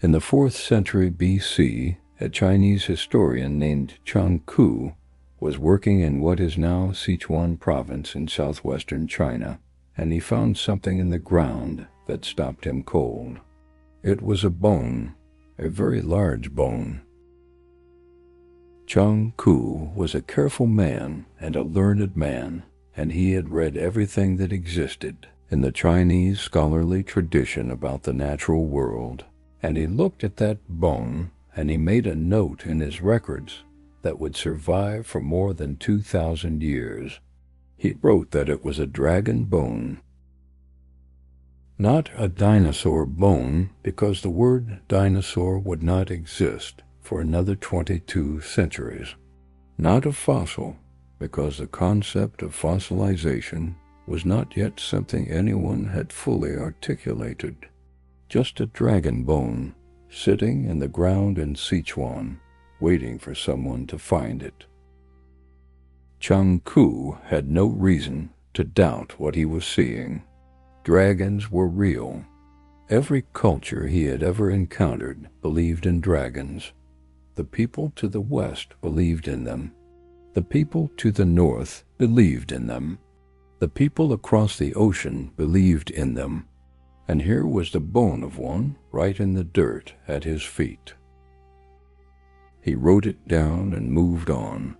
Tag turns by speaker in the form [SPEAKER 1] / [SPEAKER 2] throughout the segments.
[SPEAKER 1] In the 4th century BC, a Chinese historian named Chang Ku was working in what is now Sichuan province in southwestern China, and he found something in the ground that stopped him cold. It was a bone, a very large bone. Chang Ku was a careful man and a learned man, and he had read everything that existed in the Chinese scholarly tradition about the natural world, and he looked at that bone and he made a note in his records that would survive for more than 2,000 years. He wrote that it was a dragon bone. Not a dinosaur bone, because the word dinosaur would not exist for another 22 centuries. Not a fossil, because the concept of fossilization was not yet something anyone had fully articulated. Just a dragon bone sitting in the ground in Sichuan, waiting for someone to find it. Chang Ku had no reason to doubt what he was seeing. Dragons were real. Every culture he had ever encountered believed in dragons. The people to the west believed in them. The people to the north believed in them. The people across the ocean believed in them. And here was the bone of one right in the dirt at his feet. He wrote it down and moved on,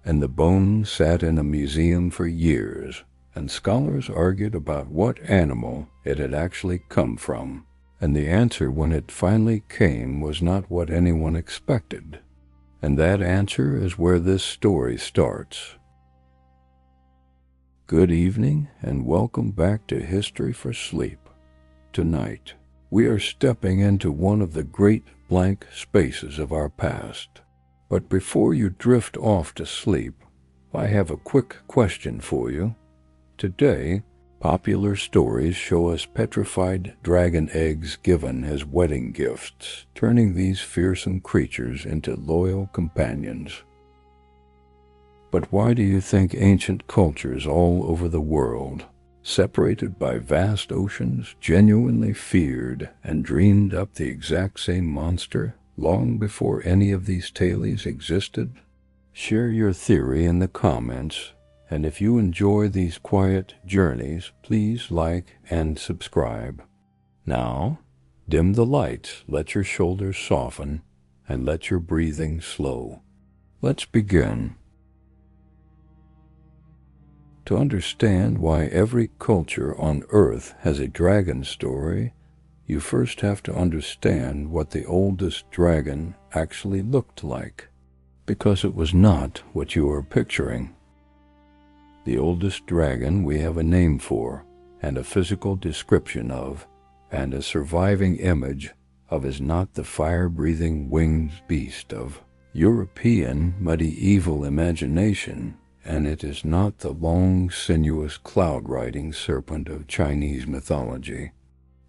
[SPEAKER 1] and the bone sat in a museum for years, and scholars argued about what animal it had actually come from, and the answer when it finally came was not what anyone expected. And that answer is where this story starts. Good evening, and welcome back to History for Sleep. Tonight, we are stepping into one of the great blank spaces of our past. But before you drift off to sleep, I have a quick question for you. Today, popular stories show us petrified dragon eggs given as wedding gifts, turning these fearsome creatures into loyal companions. But why do you think ancient cultures all over the world, separated by vast oceans, genuinely feared and dreamed up the exact same monster long before any of these tales existed? Share your theory in the comments, and if you enjoy these quiet journeys, please like and subscribe. Now, dim the lights, let your shoulders soften, and let your breathing slow. Let's begin. To understand why every culture on Earth has a dragon story, you first have to understand what the oldest dragon actually looked like, because it was not what you are picturing. The oldest dragon we have a name for, and a physical description of, and a surviving image of is not the fire-breathing winged beast of European medieval imagination, and it is not the long, sinuous, cloud-riding serpent of Chinese mythology.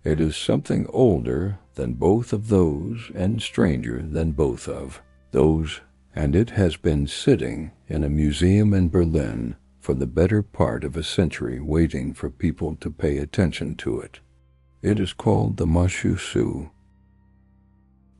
[SPEAKER 1] It is something older than both of those and stranger than both of those, and it has been sitting in a museum in Berlin for the better part of a century waiting for people to pay attention to it. It is called the Mashusu.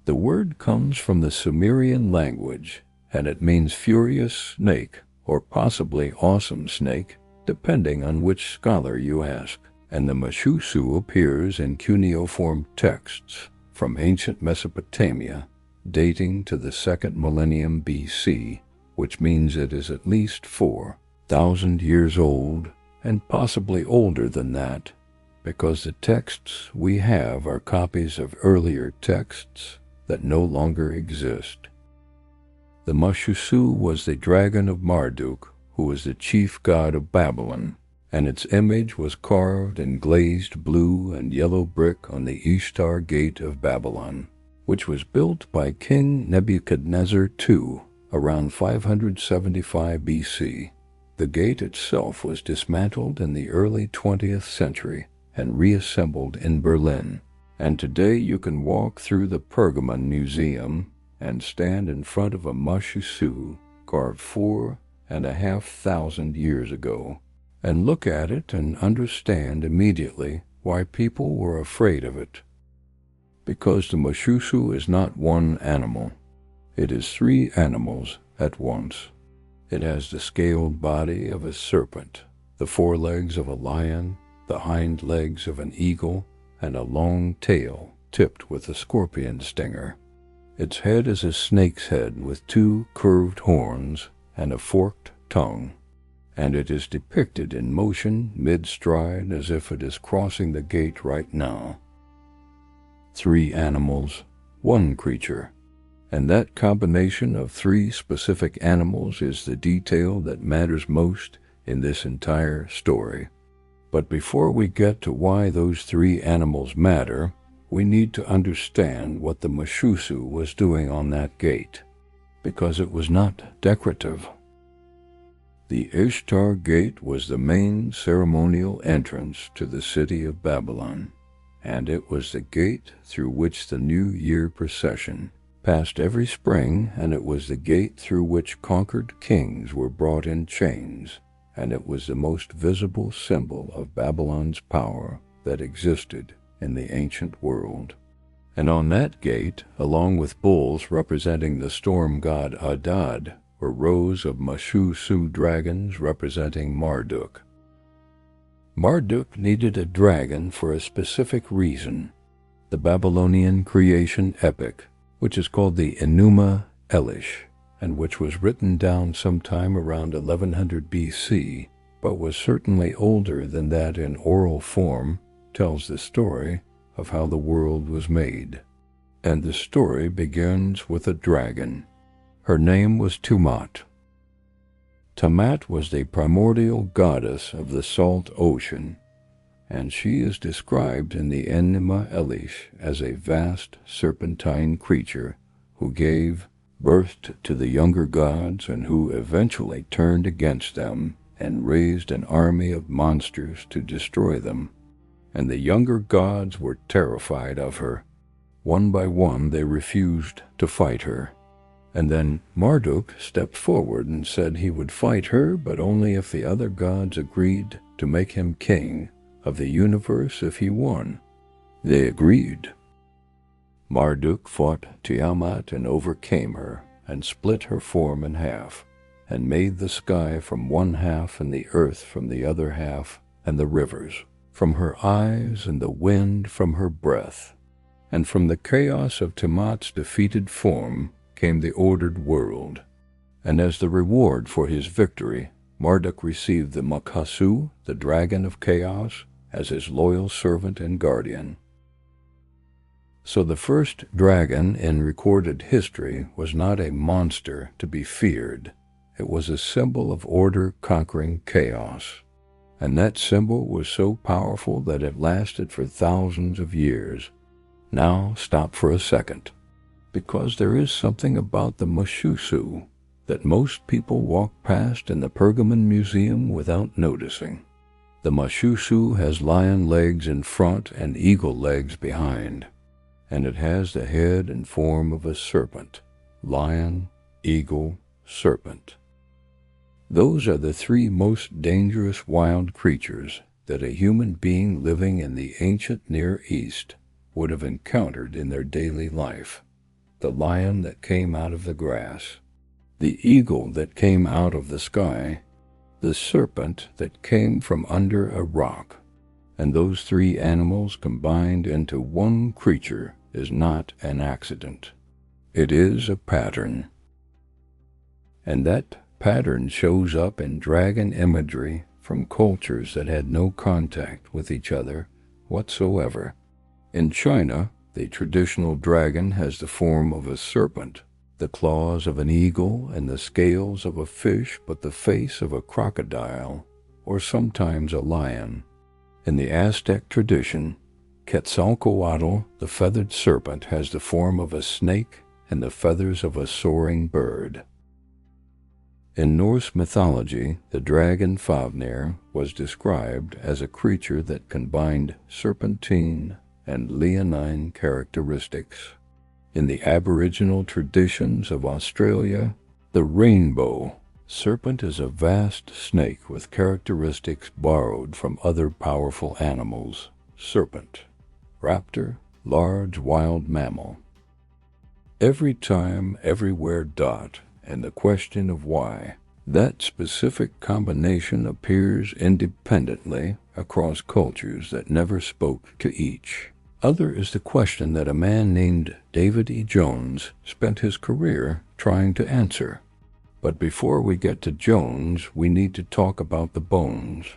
[SPEAKER 1] The word comes from the Sumerian language, and it means furious snake, or possibly awesome snake, depending on which scholar you ask, and the Mashusu appears in cuneiform texts from ancient Mesopotamia, dating to the 2nd millennium BC, which means it is at least 4,000 years old, and possibly older than that, because the texts we have are copies of earlier texts that no longer exist. The Mashusu was the dragon of Marduk, who was the chief god of Babylon, and its image was carved in glazed blue and yellow brick on the Ishtar Gate of Babylon, which was built by King Nebuchadnezzar II around 575 BC. The gate itself was dismantled in the early 20th century and reassembled in Berlin, and today you can walk through the Pergamon Museum and stand in front of a Mashusu carved 4,500 years ago, and look at it and understand immediately why people were afraid of it. because the Mashushu is not one animal. It is three animals at once. It has the scaled body of a serpent, the forelegs of a lion, the hind legs of an eagle, and a long tail tipped with a scorpion stinger. Its head is a snake's head with two curved horns and a forked tongue, and it is depicted in motion mid-stride as if it is crossing the gate right now. Three animals, one creature, and that combination of three specific animals is the detail that matters most in this entire story. But before we get to why those three animals matter, we need to understand what the Mashushu was doing on that gate, because it was not decorative. The Ishtar Gate was the main ceremonial entrance to the city of Babylon, and it was the gate through which the New Year procession passed every spring, and it was the gate through which conquered kings were brought in chains, and it was the most visible symbol of Babylon's power that existed in the ancient world. And on that gate, along with bulls representing the storm god Adad, were rows of Mashushu dragons representing Marduk. Marduk needed a dragon for a specific reason. The Babylonian creation epic, which is called the Enuma Elish, and which was written down sometime around 1100 BC, but was certainly older than that in oral form, tells the story of how the world was made. And the story begins with a dragon. Her name was Tiamat. Tiamat was the primordial goddess of the salt ocean, and she is described in the Enuma Elish as a vast serpentine creature who gave birth to the younger gods and who eventually turned against them and raised an army of monsters to destroy them. And the younger gods were terrified of her. One by one they refused to fight her. And then Marduk stepped forward and said he would fight her, but only if the other gods agreed to make him king of the universe if he won. They agreed. Marduk fought Tiamat and overcame her, and split her form in half, and made the sky from one half and the earth from the other half, and the rivers from her eyes and the wind from her breath. And from the chaos of Tiamat's defeated form came the ordered world. And as the reward for his victory, Marduk received the Makasu, the dragon of chaos, as his loyal servant and guardian. So the first dragon in recorded history was not a monster to be feared. It was a symbol of order conquering chaos. And that symbol was so powerful that it lasted for thousands of years. Now stop for a second, because there is something about the Mashushu that most people walk past in the Pergamon Museum without noticing. The Mashushu has lion legs in front and eagle legs behind, and it has the head and form of a serpent: lion, eagle, serpent. Those are the three most dangerous wild creatures that a human being living in the ancient Near East would have encountered in their daily life. The lion that came out of the grass, the eagle that came out of the sky, the serpent that came from under a rock. And those three animals combined into one creature is not an accident. It is a pattern. And that pattern shows up in dragon imagery from cultures that had no contact with each other whatsoever. In China, the traditional dragon has the form of a serpent, the claws of an eagle, and the scales of a fish, but the face of a crocodile, or sometimes a lion. In the Aztec tradition, Quetzalcoatl, the feathered serpent, has the form of a snake and the feathers of a soaring bird. In Norse mythology, the dragon Fafnir was described as a creature that combined serpentine and leonine characteristics. In the Aboriginal traditions of Australia, the rainbow serpent is a vast snake with characteristics borrowed from other powerful animals: serpent, raptor, large wild mammal. Every time, everywhere dot, and the question of why. That specific combination appears independently across cultures that never spoke to each. Other is the question that a man named David E. Jones spent his career trying to answer. But before we get to Jones, we need to talk about the bones.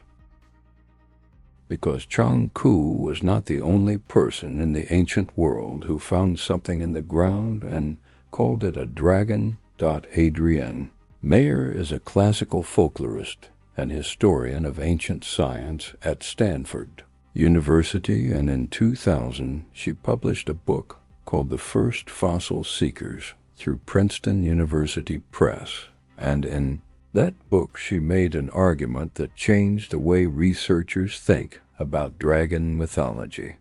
[SPEAKER 1] Because Chang Ku was not the only person in the ancient world who found something in the ground and called it a dragon. Adrienne Mayer is a classical folklorist and historian of ancient science at Stanford University, and in 2000 she published a book called The First Fossil Seekers through Princeton University Press, and in that book she made an argument that changed the way researchers think about dragon mythology.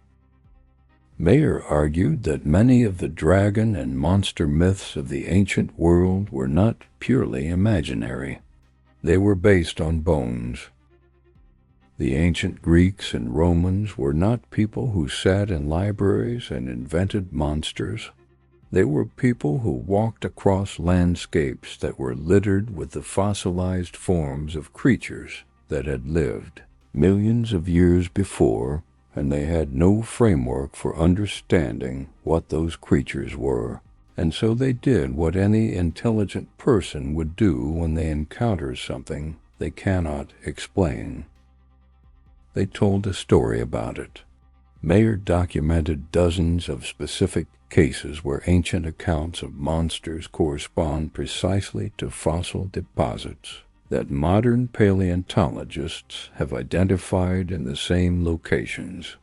[SPEAKER 1] Mayer argued that many of the dragon and monster myths of the ancient world were not purely imaginary. They were based on bones. The ancient Greeks and Romans were not people who sat in libraries and invented monsters. They were people who walked across landscapes that were littered with the fossilized forms of creatures that had lived millions of years before, and they had no framework for understanding what those creatures were. And so they did what any intelligent person would do when they encounter something they cannot explain. They told a story about it. Mayer documented dozens of specific cases where ancient accounts of monsters correspond precisely to fossil deposits that modern paleontologists have identified in the same locations.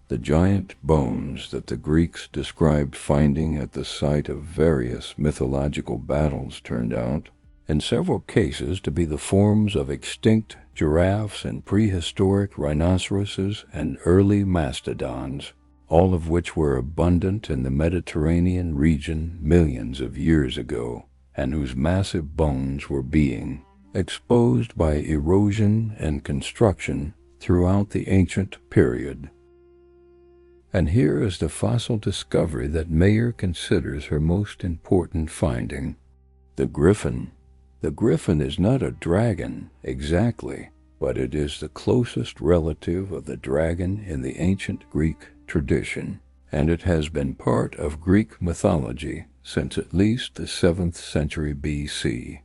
[SPEAKER 1] The giant bones that the Greeks described finding at the site of various mythological battles turned out, in several cases, to be the forms of extinct giraffes and prehistoric rhinoceroses and early mastodons, all of which were abundant in the Mediterranean region millions of years ago, and whose massive bones were being exposed by erosion and construction throughout the ancient period. And here is the fossil discovery that Mayer considers her most important finding: the griffin. The griffin is not a dragon exactly, but it is the closest relative of the dragon in the ancient Greek tradition, and it has been part of Greek mythology since at least the 7th century BC.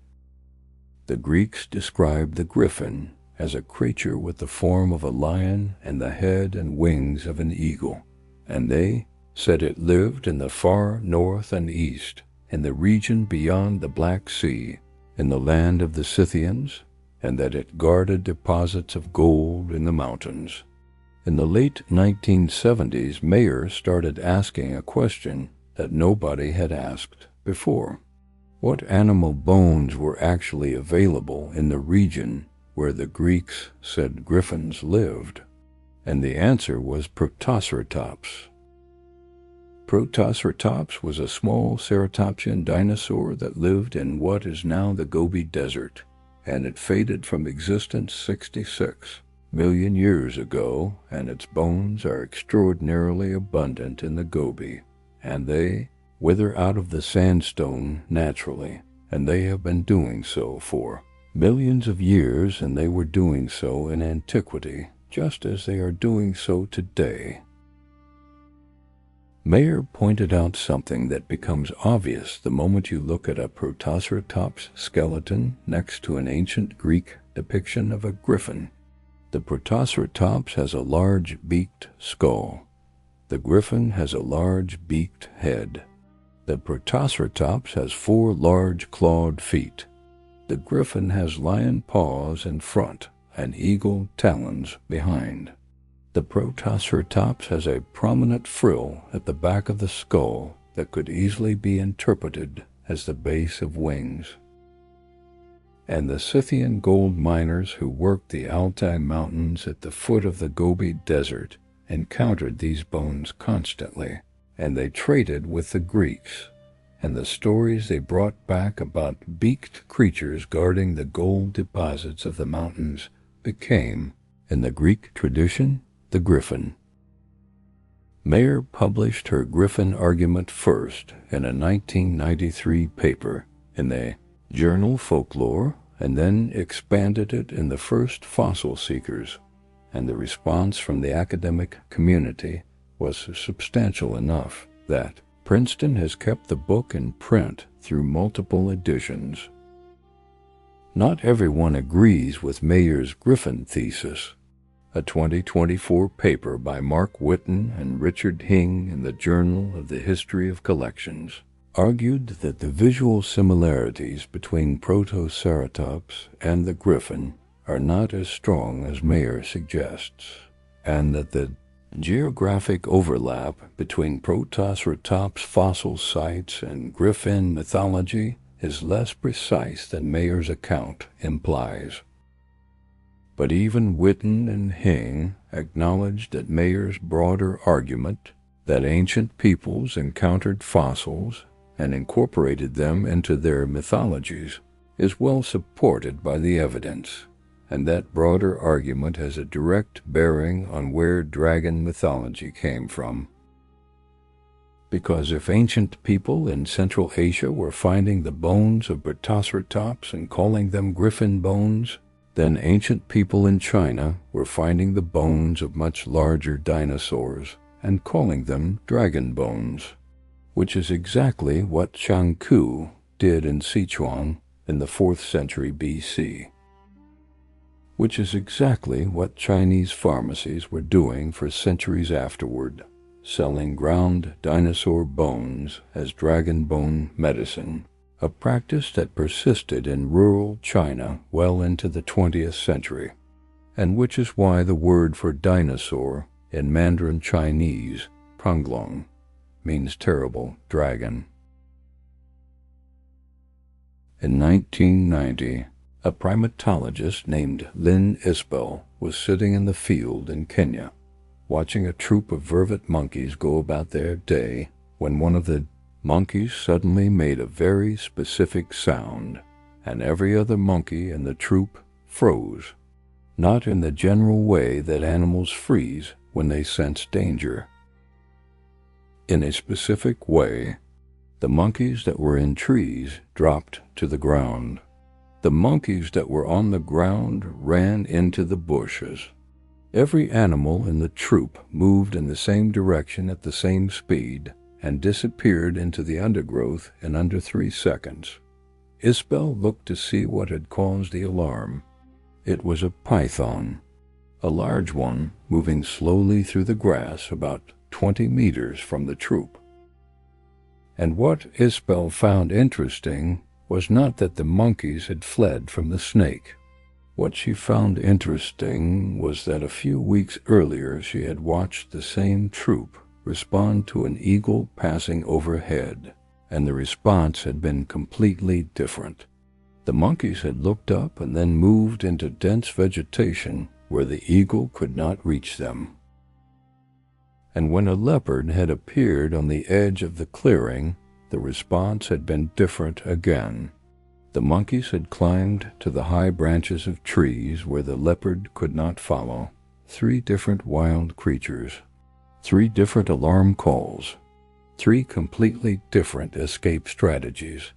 [SPEAKER 1] The Greeks described the griffin as a creature with the form of a lion and the head and wings of an eagle, and they said it lived in the far north and east, in the region beyond the Black Sea, in the land of the Scythians, and that it guarded deposits of gold in the mountains. In the late 1970s, Mayer started asking a question that nobody had asked before. What animal bones were actually available in the region where the Greeks said griffins lived? And the answer was Protoceratops. Protoceratops was a small ceratopsian dinosaur that lived in what is now the Gobi Desert, and it faded from existence 66 million years ago, and its bones are extraordinarily abundant in the Gobi, and they wither out of the sandstone naturally, and they have been doing so for millions of years, and they were doing so in antiquity, just as they are doing so today. Mayer pointed out something that becomes obvious the moment you look at a Protoceratops skeleton next to an ancient Greek depiction of a griffin. The Protoceratops has a large beaked skull. The griffin has a large beaked head. The Protoceratops has 4 large clawed feet. The griffin has lion paws in front and eagle talons behind. The Protoceratops has a prominent frill at the back of the skull that could easily be interpreted as the base of wings. And the Scythian gold miners who worked the Altai Mountains at the foot of the Gobi Desert encountered these bones constantly, and they traded with the Greeks, and the stories they brought back about beaked creatures guarding the gold deposits of the mountains became, in the Greek tradition, the griffin. Mayer published her Griffin argument first in a 1993 paper in the journal Folklore, and then expanded it in the first Fossil Seekers, and the response from the academic community was substantial enough that Princeton has kept the book in print through multiple editions. Not everyone agrees with Mayer's Griffin thesis. A 2024 paper by Mark Whitten and Richard Hing in the Journal of the History of Collections argued that the visual similarities between Protoceratops and the griffin are not as strong as Mayer suggests, and that the geographic overlap between Protoceratops fossil sites and griffin mythology is less precise than Mayer's account implies. But even Whitten and Hing acknowledged that Mayer's broader argument that ancient peoples encountered fossils and incorporated them into their mythologies is well supported by the evidence, and that broader argument has a direct bearing on where dragon mythology came from. Because if ancient people in Central Asia were finding the bones of Protoceratops and calling them griffin bones, then ancient people in China were finding the bones of much larger dinosaurs and calling them dragon bones, which is exactly what Shangku did in Sichuan in the 4th century BC, which is exactly what Chinese pharmacies were doing for centuries afterward, selling ground dinosaur bones as dragon bone medicine, a practice that persisted in rural China well into the 20th century, and which is why the word for dinosaur in Mandarin Chinese, panglong, means terrible dragon. In 1990, a primatologist named Lynn Isbell was sitting in the field in Kenya, watching a troop of vervet monkeys go about their day, when one of the monkeys suddenly made a very specific sound, and every other monkey in the troop froze, not in the general way that animals freeze when they sense danger. In a specific way, the monkeys that were in trees dropped to the ground. The monkeys that were on the ground ran into the bushes. Every animal in the troop moved in the same direction at the same speed, and disappeared into the undergrowth in under 3 seconds. Isbell looked to see what had caused the alarm. It was a python, a large one moving slowly through the grass about 20 meters from the troop. And what Isbell found interesting was not that the monkeys had fled from the snake. What she found interesting was that a few weeks earlier she had watched the same troop respond to an eagle passing overhead, and the response had been completely different. The monkeys had looked up and then moved into dense vegetation where the eagle could not reach them. And when a leopard had appeared on the edge of the clearing, the response had been different again. The monkeys had climbed to the high branches of trees where the leopard could not follow. 3 different wild creatures. 3 different alarm calls, 3 completely different escape strategies.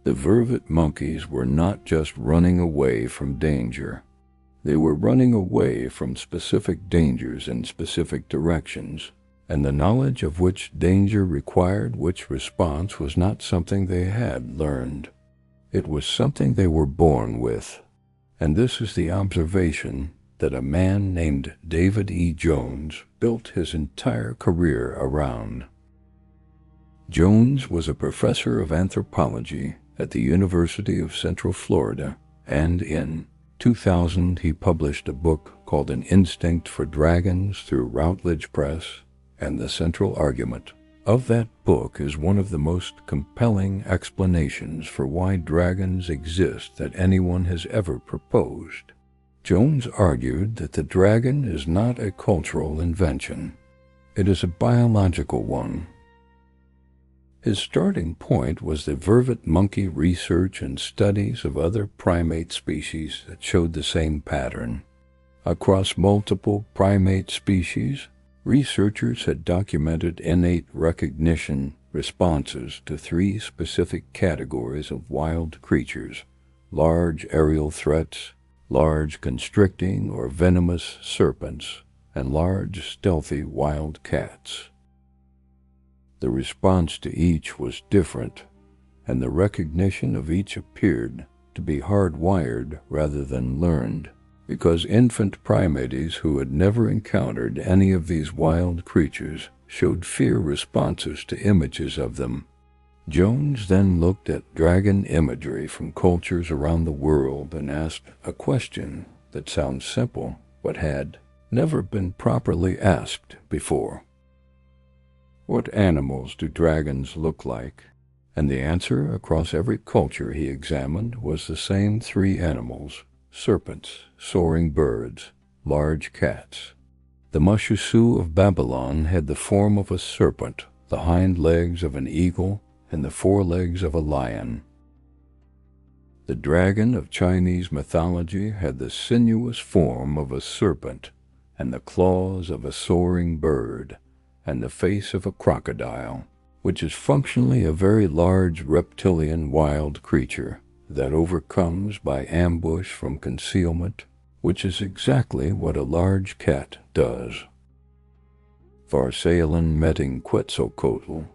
[SPEAKER 1] The vervet monkeys were not just running away from danger. They were running away from specific dangers in specific directions, and the knowledge of which danger required which response was not something they had learned. It was something they were born with, and this is the observation that a man named David E. Jones built his entire career around. Jones was a professor of anthropology at the University of Central Florida, and in 2000 he published a book called An Instinct for Dragons through Routledge Press and the Central Argument. Of that book is one of the most compelling explanations for why dragons exist that anyone has ever proposed. Jones argued that the dragon is not a cultural invention. It is a biological one. His starting point was the vervet monkey research and studies of other primate species that showed the same pattern. Across multiple primate species, Researchers had documented innate recognition responses to 3 specific categories of wild creatures: large aerial threats, large constricting or venomous serpents, and large stealthy wild cats. The response to each was different, and the recognition of each appeared to be hardwired rather than learned, because infant primates who had never encountered any of these wild creatures showed fear responses to images of them. Jones then looked at dragon imagery from cultures around the world and asked a question that sounds simple but had never been properly asked before. What animals do dragons look like? And the answer across every culture he examined was the same 3 animals: serpents, soaring birds, large cats. The Mushusu of Babylon had the form of a serpent, the hind legs of an eagle, and the forelegs of a lion. The dragon of Chinese mythology had the sinuous form of a serpent, and the claws of a soaring bird, and the face of a crocodile, which is functionally a very large reptilian wild creature that overcomes by ambush from concealment, which is exactly what a large cat does. Pharsaelin Metinquetzalcoatl,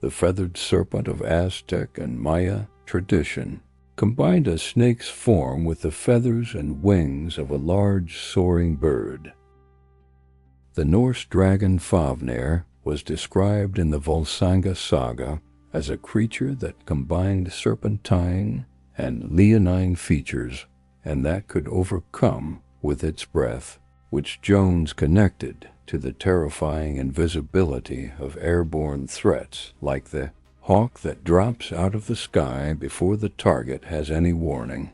[SPEAKER 1] the feathered serpent of Aztec and Maya tradition, combined a snake's form with the feathers and wings of a large soaring bird. The Norse dragon Fafnir was described in the Volsunga saga as a creature that combined serpentine and leonine features, and that could overcome with its breath, which Jones connected to the terrifying invisibility of airborne threats like the hawk that drops out of the sky before the target has any warning.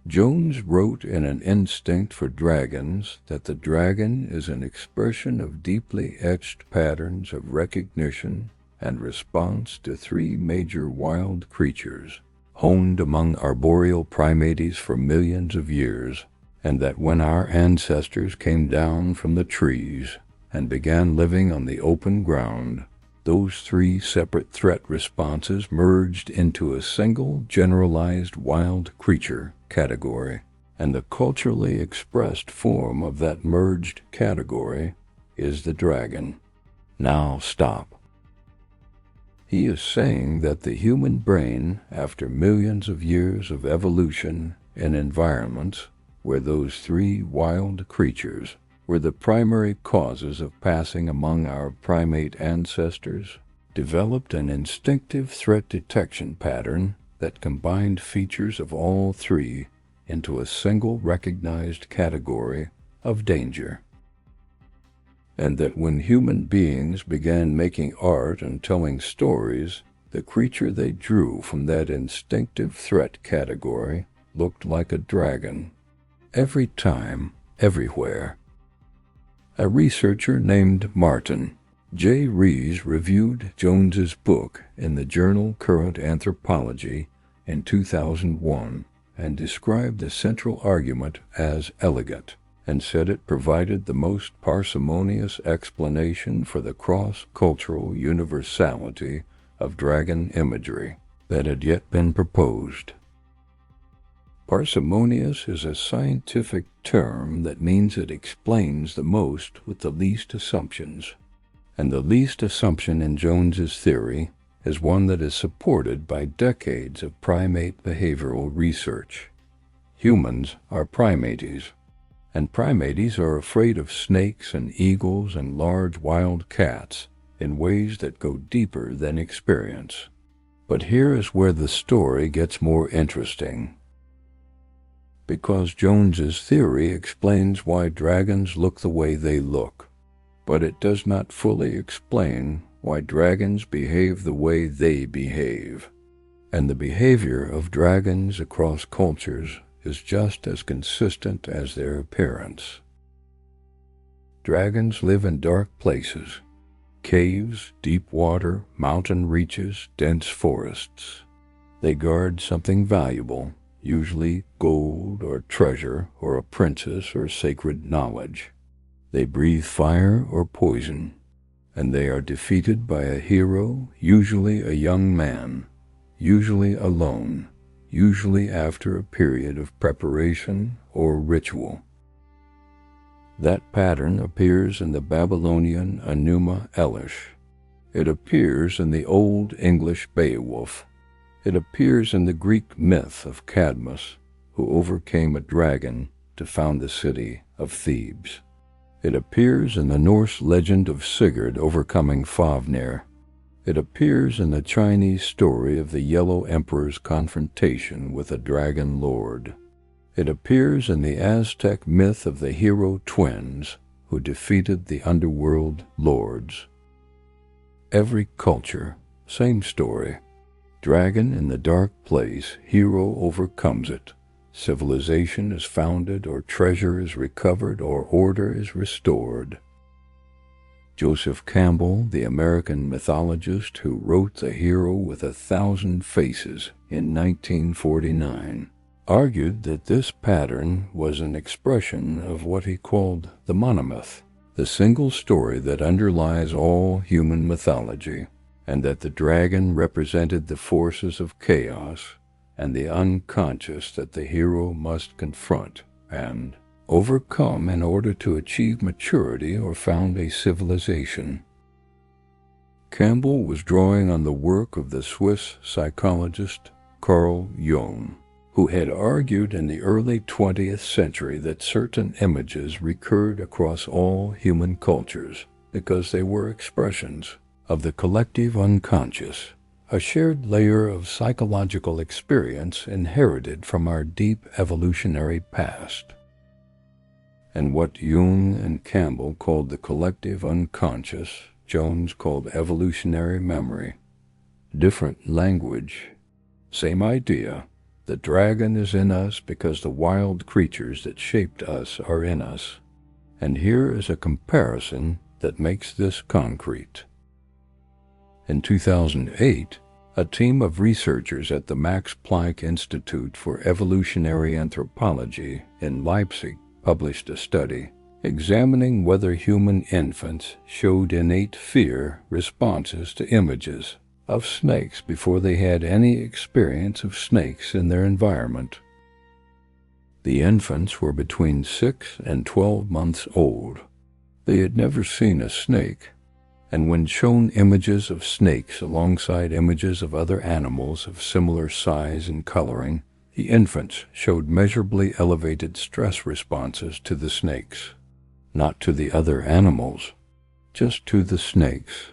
[SPEAKER 1] Jones wrote in An Instinct for Dragons that the dragon is an expression of deeply etched patterns of recognition and response to 3 major wild creatures, honed among arboreal primates for millions of years, and that when our ancestors came down from the trees and began living on the open ground, those 3 separate threat responses merged into a single generalized wild creature category, and the culturally expressed form of that merged category is the dragon. Now stop. He is saying that the human brain, after millions of years of evolution in environments where those 3 wild creatures were the primary causes of passing among our primate ancestors, developed an instinctive threat detection pattern that combined features of all 3 into a single recognized category of danger. And that when human beings began making art and telling stories, the creature they drew from that instinctive threat category looked like a dragon. Every time, everywhere. A researcher named Martin J. Rees reviewed Jones's book in the journal Current Anthropology in 2001 and described the central argument as elegant, and said it provided the most parsimonious explanation for the cross-cultural universality of dragon imagery that had yet been proposed. Parsimonious is a scientific term that means it explains the most with the least assumptions, and the least assumption in Jones's theory is one that is supported by decades of primate behavioral research. Humans are primates, and primates are afraid of snakes and eagles and large wild cats in ways that go deeper than experience. But here is where the story gets more interesting. Because Jones's theory explains why dragons look the way they look, but it does not fully explain why dragons behave the way they behave. And the behavior of dragons across cultures is just as consistent as their appearance. Dragons live in dark places, caves, deep water, mountain reaches, dense forests. They guard something valuable, usually gold or treasure or a princess or sacred knowledge. They breathe fire or poison, and they are defeated by a hero, usually a young man, usually alone, usually after a period of preparation or ritual. That pattern appears in the Babylonian Enuma Elish. It appears in the Old English Beowulf. It appears in the Greek myth of Cadmus, who overcame a dragon to found the city of Thebes. It appears in the Norse legend of Sigurd overcoming Fafnir. It appears in the Chinese story of the Yellow Emperor's confrontation with a dragon lord. It appears in the Aztec myth of the hero twins who defeated the underworld lords. Every culture, same story. Dragon in the dark place, hero overcomes it. Civilization is founded, or treasure is recovered, or order is restored. Joseph Campbell, the American mythologist who wrote The Hero with 1,000 Faces in 1949, argued that this pattern was an expression of what he called the monomyth, the single story that underlies all human mythology, and that the dragon represented the forces of chaos and the unconscious that the hero must confront and overcome in order to achieve maturity or found a civilization. Campbell was drawing on the work of the Swiss psychologist Carl Jung, who had argued in the early 20th century that certain images recurred across all human cultures because they were expressions of the collective unconscious, a shared layer of psychological experience inherited from our deep evolutionary past. And what Jung and Campbell called the collective unconscious, Jones called evolutionary memory. Different language, same idea. The dragon is in us because the wild creatures that shaped us are in us. And here is a comparison that makes this concrete. In 2008, a team of researchers at the Max Planck Institute for Evolutionary Anthropology in Leipzig published a study examining whether human infants showed innate fear responses to images of snakes before they had any experience of snakes in their environment. The infants were between 6 and 12 months old. They had never seen a snake, and when shown images of snakes alongside images of other animals of similar size and coloring, the infants showed measurably elevated stress responses to the snakes. Not to the other animals, just to the snakes.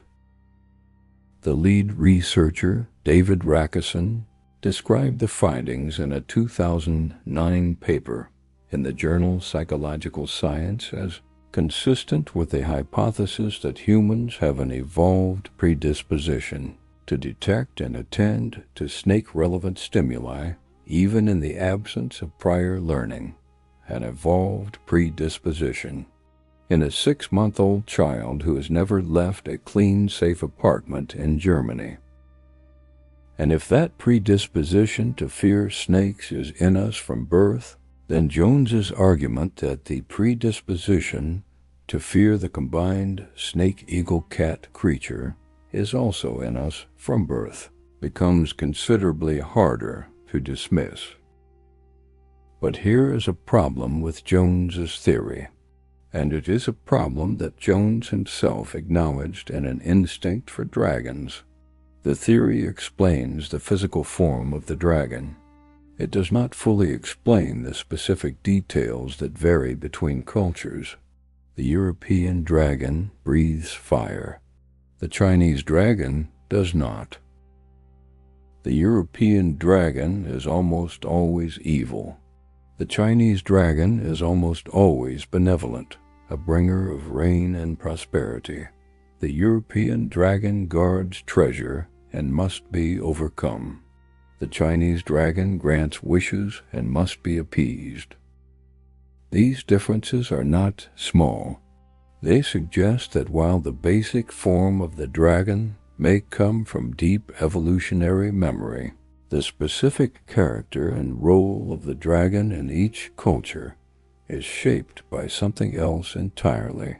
[SPEAKER 1] The lead researcher, David Rakison, described the findings in a 2009 paper in the journal Psychological Science as consistent with the hypothesis that humans have an evolved predisposition to detect and attend to snake-relevant stimuli even in the absence of prior learning, an evolved predisposition. In a 6-month-old child who has never left a clean, safe apartment in Germany. And if that predisposition to fear snakes is in us from birth, then Jones's argument that the predisposition to fear the combined snake-eagle-cat creature is also in us from birth becomes considerably harder to dismiss. But here is a problem with Jones's theory, and it is a problem that Jones himself acknowledged in an instinct for dragons. The theory explains the physical form of the dragon. It does not fully explain the specific details that vary between cultures. The European dragon breathes fire. The Chinese dragon does not. The European dragon is almost always evil. The Chinese dragon is almost always benevolent, a bringer of rain and prosperity. The European dragon guards treasure and must be overcome. The Chinese dragon grants wishes and must be appeased. These differences are not small. They suggest that while the basic form of the dragon may come from deep evolutionary memory, the specific character and role of the dragon in each culture is shaped by something else entirely,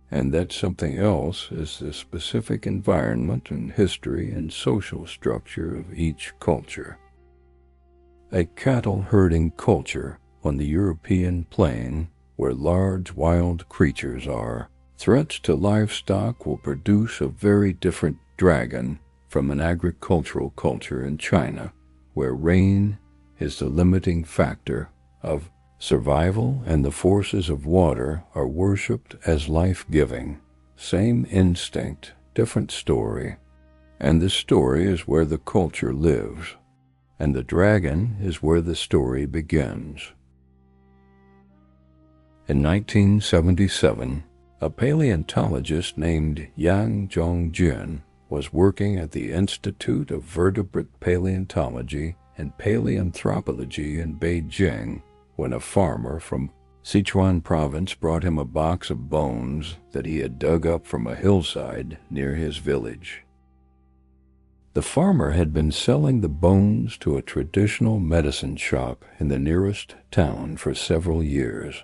[SPEAKER 1] and that something else is the specific environment and history and social structure of each culture. A cattle-herding culture on the European plain, where large wild creatures are, threats to livestock will produce a very different dragon from an agricultural culture in China, where rain is the limiting factor of survival and the forces of water are worshipped as life-giving. Same instinct, different story. And the story is where the culture lives, and the dragon is where the story begins. In 1977, a paleontologist named Yang Zhongjin was working at the Institute of Vertebrate Paleontology and Paleanthropology in Beijing when a farmer from Sichuan province brought him a box of bones that he had dug up from a hillside near his village. The farmer had been selling the bones to a traditional medicine shop in the nearest town for several years.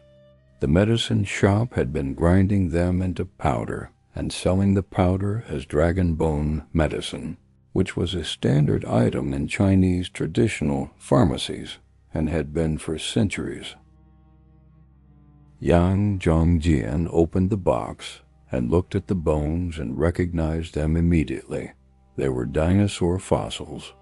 [SPEAKER 1] The medicine shop had been grinding them into powder and selling the powder as dragon bone medicine, which was a standard item in Chinese traditional pharmacies and had been for centuries. Yang Zhongjian opened the box and looked at the bones and recognized them immediately. They were dinosaur fossils.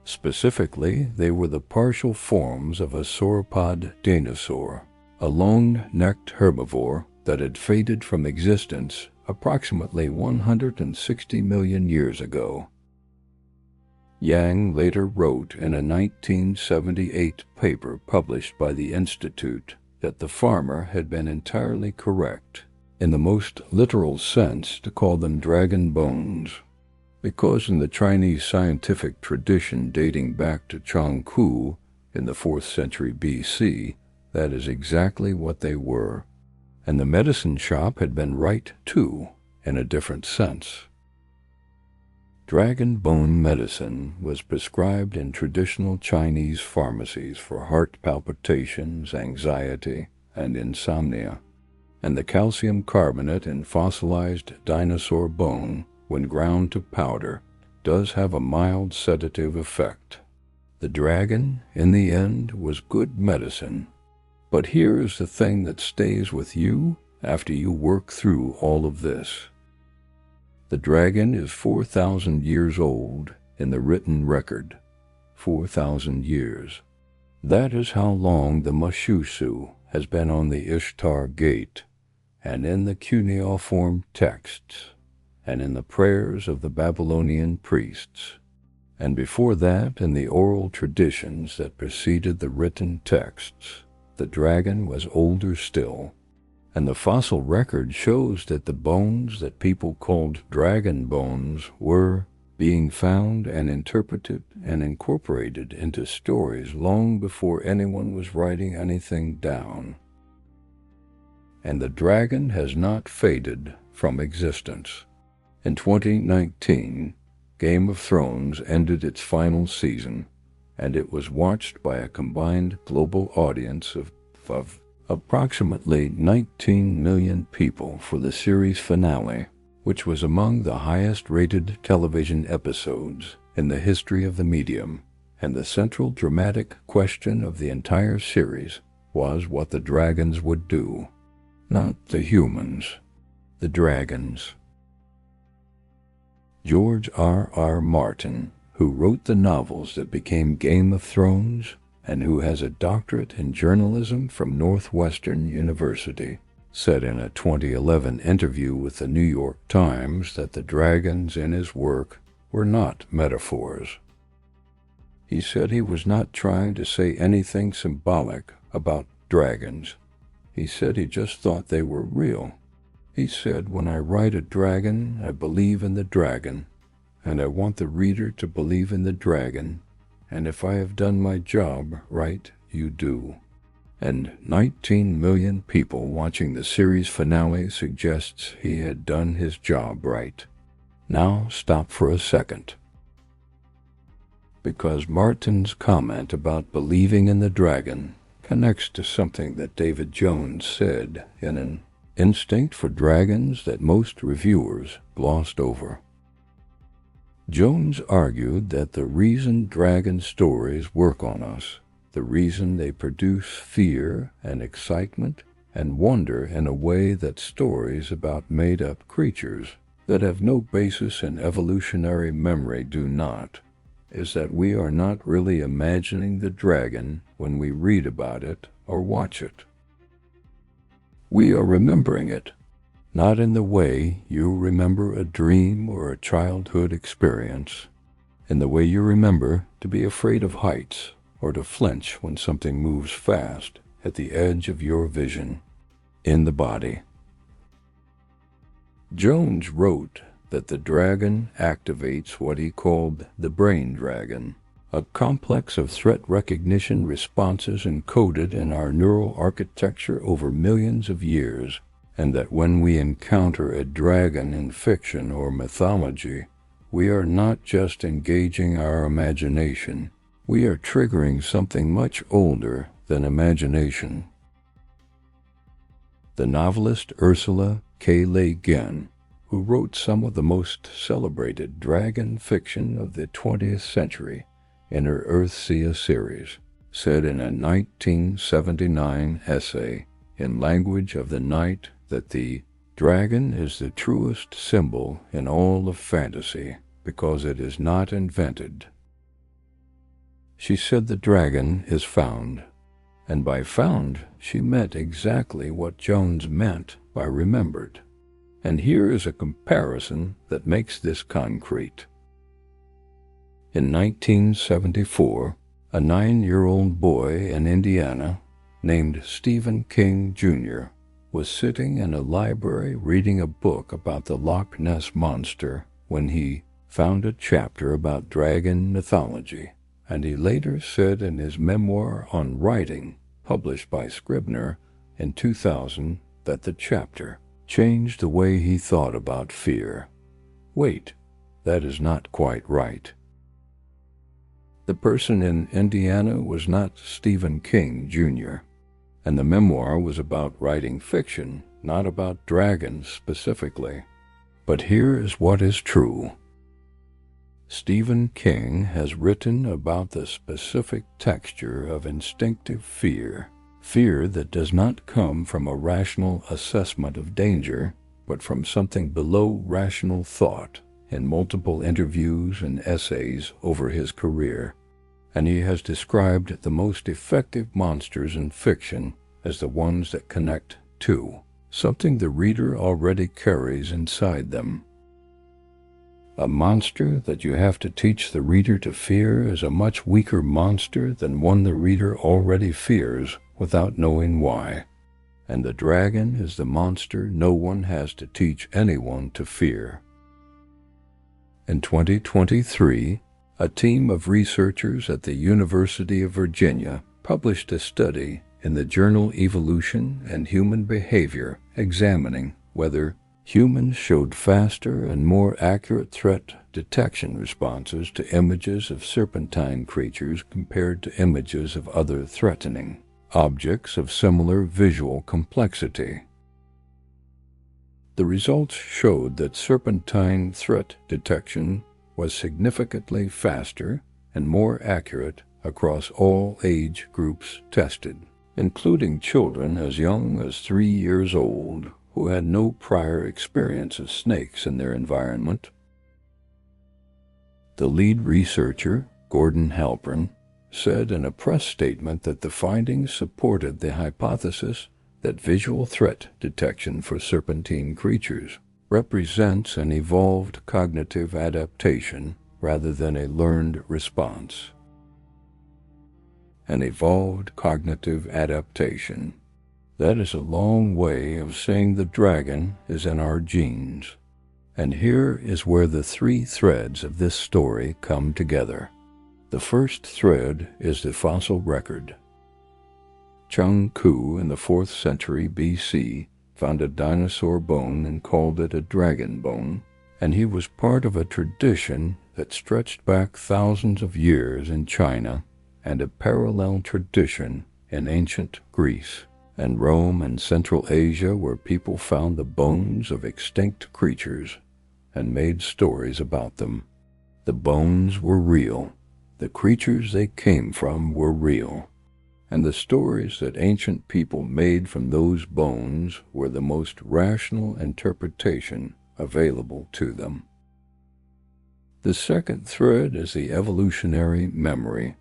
[SPEAKER 1] Specifically, they were the partial forms of a sauropod dinosaur, a long-necked herbivore that had faded from existence approximately 160 million years ago. Yang later wrote in a 1978 paper published by the Institute that the farmer had been entirely correct, in the most literal sense, to call them dragon bones, because in the Chinese scientific tradition dating back to Changku in the 4th century BC, that is exactly what they were, and the medicine shop had been right too, in a different sense. Dragon bone medicine was prescribed in traditional Chinese pharmacies for heart palpitations, anxiety, and insomnia, and the calcium carbonate in fossilized dinosaur bone, when ground to powder, does have a mild sedative effect. The dragon, in the end, was good medicine. But here is the thing that stays with you after you work through all of this. The dragon is 4,000 years old in the written record. 4,000 years. That is how long the Mashushu has been on the Ishtar gate, and in the cuneiform texts, and in the prayers of the Babylonian priests, and before that in the oral traditions that preceded the written texts. The dragon was older still, and the fossil record shows that the bones that people called dragon bones were being found and interpreted and incorporated into stories long before anyone was writing anything down. And the dragon has not faded from existence. In 2019, Game of Thrones ended its final season, and it was watched by a combined global audience of approximately 19 million people for the series finale, which was among the highest-rated television episodes in the history of the medium, and the central dramatic question of the entire series was what the dragons would do. Not the humans, the dragons. George R.R. Martin, who wrote the novels that became Game of Thrones, and who has a doctorate in journalism from Northwestern University, said in a 2011 interview with the New York Times that the dragons in his work were not metaphors. He said he was not trying to say anything symbolic about dragons. He said he just thought they were real. He said, "When I write a dragon, I believe in the dragon, and I want the reader to believe in the dragon, and if I have done my job right, you do." And 19 million people watching the series finale suggests he had done his job right. Now stop for a second. Because Martin's comment about believing in the dragon connects to something that David Jones said in an instinct for dragons that most reviewers glossed over. Jones argued that the reason dragon stories work on us, the reason they produce fear and excitement and wonder in a way that stories about made-up creatures that have no basis in evolutionary memory do not, is that we are not really imagining the dragon when we read about it or watch it. We are remembering it, not in the way you remember a dream or a childhood experience, in the way you remember to be afraid of heights or to flinch when something moves fast at the edge of your vision, in the body. Jones wrote that the dragon activates what he called the brain dragon, a complex of threat recognition responses encoded in our neural architecture over millions of years, and that when we encounter a dragon in fiction or mythology, we are not just engaging our imagination, we are triggering something much older than imagination. The novelist Ursula K. Le Guin, who wrote some of the most celebrated dragon fiction of the 20th century in her Earthsea series, said in a 1979 essay in Language of the Night that the dragon is the truest symbol in all of fantasy because it is not invented. She said the dragon is found, and by found she meant exactly what Jones meant by remembered. And here is a comparison that makes this concrete. In 1974, a 9-year-old boy in Indiana named Stephen King, Jr. was sitting in a library reading a book about the Loch Ness Monster when he found a chapter about dragon mythology, and he later said in his memoir on writing, published by Scribner in 2000, that the chapter changed the way he thought about fear. Wait, that is not quite right. The person in Indiana was not Stephen King, Jr., and the memoir was about writing fiction, not about dragons specifically. But here is what is true. Stephen King has written about the specific texture of instinctive fear, fear that does not come from a rational assessment of danger, but from something below rational thought in multiple interviews and essays over his career, and he has described the most effective monsters in fiction as the ones that connect to something the reader already carries inside them. A monster that you have to teach the reader to fear is a much weaker monster than one the reader already fears without knowing why, and the dragon is the monster no one has to teach anyone to fear. In 2023, a team of researchers at the University of Virginia published a study in the journal Evolution and Human Behavior examining whether humans showed faster and more accurate threat detection responses to images of serpentine creatures compared to images of other threatening objects of similar visual complexity. The results showed that serpentine threat detection was significantly faster and more accurate across all age groups tested, including children as young as 3 years old who had no prior experience of snakes in their environment. The lead researcher, Gordon Halpern, said in a press statement that the findings supported the hypothesis that visual threat detection for serpentine creatures represents an evolved cognitive adaptation rather than a learned response. An evolved cognitive adaptation. That is a long way of saying the dragon is in our genes. And here is where the 3 threads of this story come together. The first thread is the fossil record. Chung Ku in the 4th century BC found a dinosaur bone and called it a dragon bone, and he was part of a tradition that stretched back thousands of years in China and a parallel tradition in ancient Greece, and Rome and Central Asia, where people found the bones of extinct creatures and made stories about them. The bones were real. The creatures they came from were real. And the stories that ancient people made from those bones were the most rational interpretation available to them. The second thread is the evolutionary memory.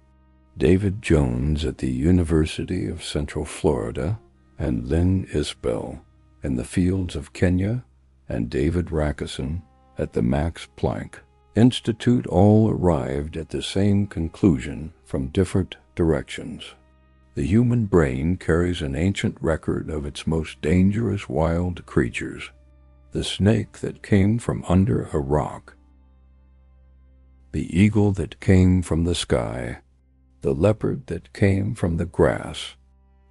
[SPEAKER 1] David Jones at the University of Central Florida and Lynn Isbell in the fields of Kenya and David Rackison at the Max Planck Institute all arrived at the same conclusion from different directions. The human brain carries an ancient record of its most dangerous wild creatures. The snake that came from under a rock, the eagle that came from the sky, the leopard that came from the grass.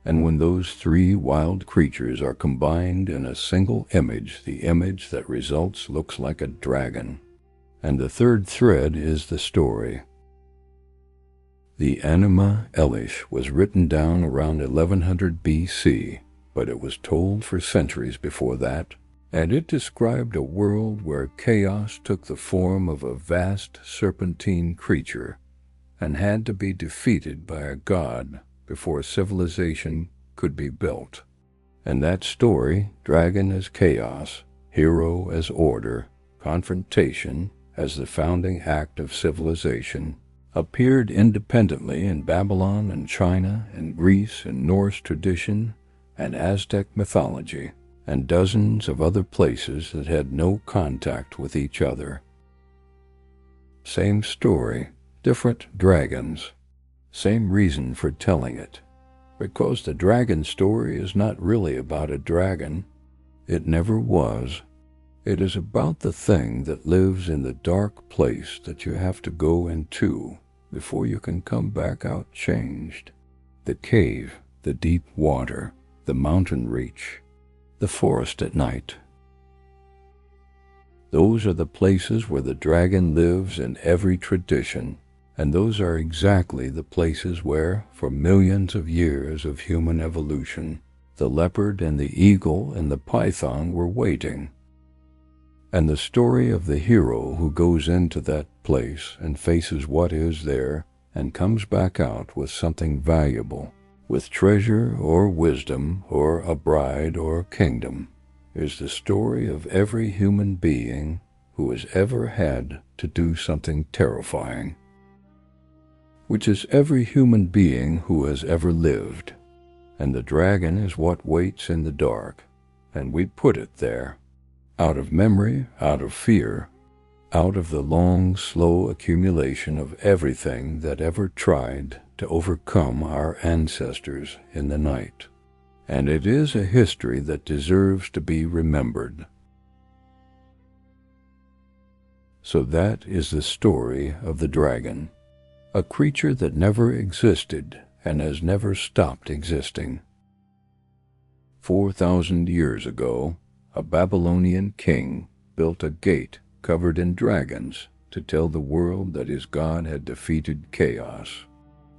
[SPEAKER 1] And when those three wild creatures are combined in a single image, the image that results looks like a dragon. And the third thread is the story. The Anima Elish was written down around 1100 BC, but it was told for centuries before that, and it described a world where chaos took the form of a vast serpentine creature and had to be defeated by a god before civilization could be built. And that story, dragon as chaos, hero as order, confrontation as the founding act of civilization, appeared independently in Babylon and China and Greece and Norse tradition and Aztec mythology, and dozens of other places that had no contact with each other. Same story, different dragons. Same reason for telling it. Because the dragon story is not really about a dragon. It never was. It is about the thing that lives in the dark place that you have to go into before you can come back out changed. The cave, the deep water, the mountain reach, the forest at night. Those are the places where the dragon lives in every tradition, and those are exactly the places where, for millions of years of human evolution, the leopard and the eagle and the python were waiting. And the story of the hero who goes into that place and faces what is there and comes back out with something valuable, with treasure or wisdom or a bride or kingdom, is the story of every human being who has ever had to do something terrifying, which is every human being who has ever lived. And the dragon is what waits in the dark, and we put it there, out of memory, out of fear, out of the long, slow accumulation of everything that ever tried to overcome our ancestors in the night. And it is a history that deserves to be remembered. So that is the story of the dragon, a creature that never existed and has never stopped existing. 4,000 years ago, a Babylonian king built a gate covered in dragons to tell the world that his God had defeated chaos.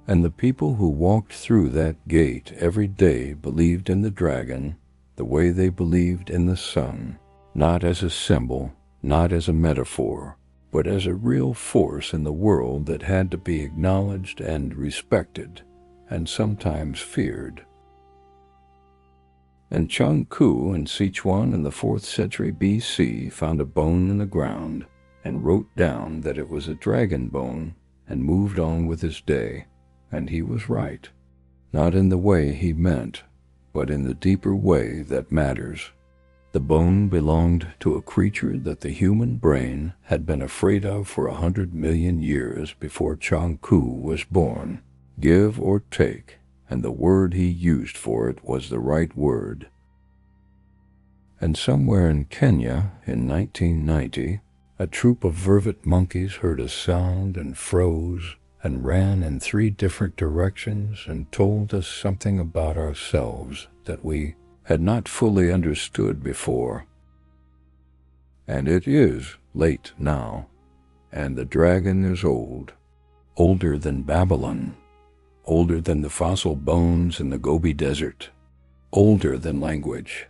[SPEAKER 1] And the people who walked through that gate every day believed in the dragon the way they believed in the sun, not as a symbol, not as a metaphor, but as a real force in the world that had to be acknowledged and respected, and sometimes feared. And Chang Ku in Sichuan in the 4th century BC found a bone in the ground and wrote down that it was a dragon bone and moved on with his day. And he was right, not in the way he meant, but in the deeper way that matters. The bone belonged to a creature that the human brain had been afraid of for 100 million years before Chang Ku was born. Give or take, and the word he used for it was the right word. And somewhere in Kenya in 1990, a troop of vervet monkeys heard a sound and froze and ran in 3 different directions and told us something about ourselves that we had not fully understood before. And it is late now, and the dragon is old, older than Babylon, older than the fossil bones in the Gobi Desert, older than language.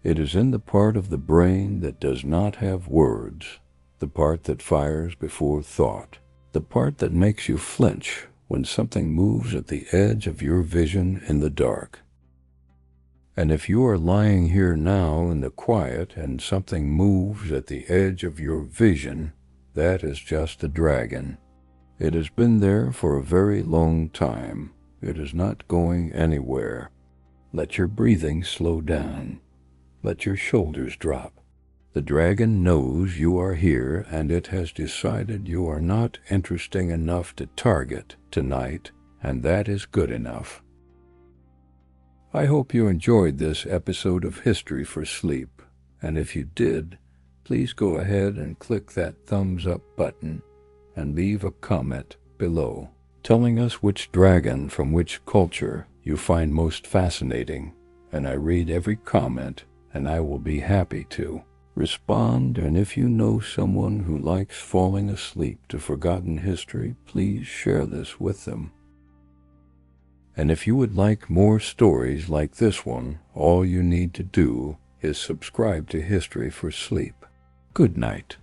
[SPEAKER 1] It is in the part of the brain that does not have words, the part that fires before thought, the part that makes you flinch when something moves at the edge of your vision in the dark. And if you are lying here now in the quiet and something moves at the edge of your vision, that is just the dragon. It has been there for a very long time. It is not going anywhere. Let your breathing slow down. Let your shoulders drop. The dragon knows you are here, and it has decided you are not interesting enough to target tonight, and that is good enough. I hope you enjoyed this episode of History for Sleep, and if you did, please go ahead and click that thumbs up button and leave a comment below, telling us which dragon from which culture you find most fascinating, and I read every comment, and I will be happy to respond. And if you know someone who likes falling asleep to forgotten history, please share this with them. And if you would like more stories like this one, all you need to do is subscribe to History for Sleep. Good night.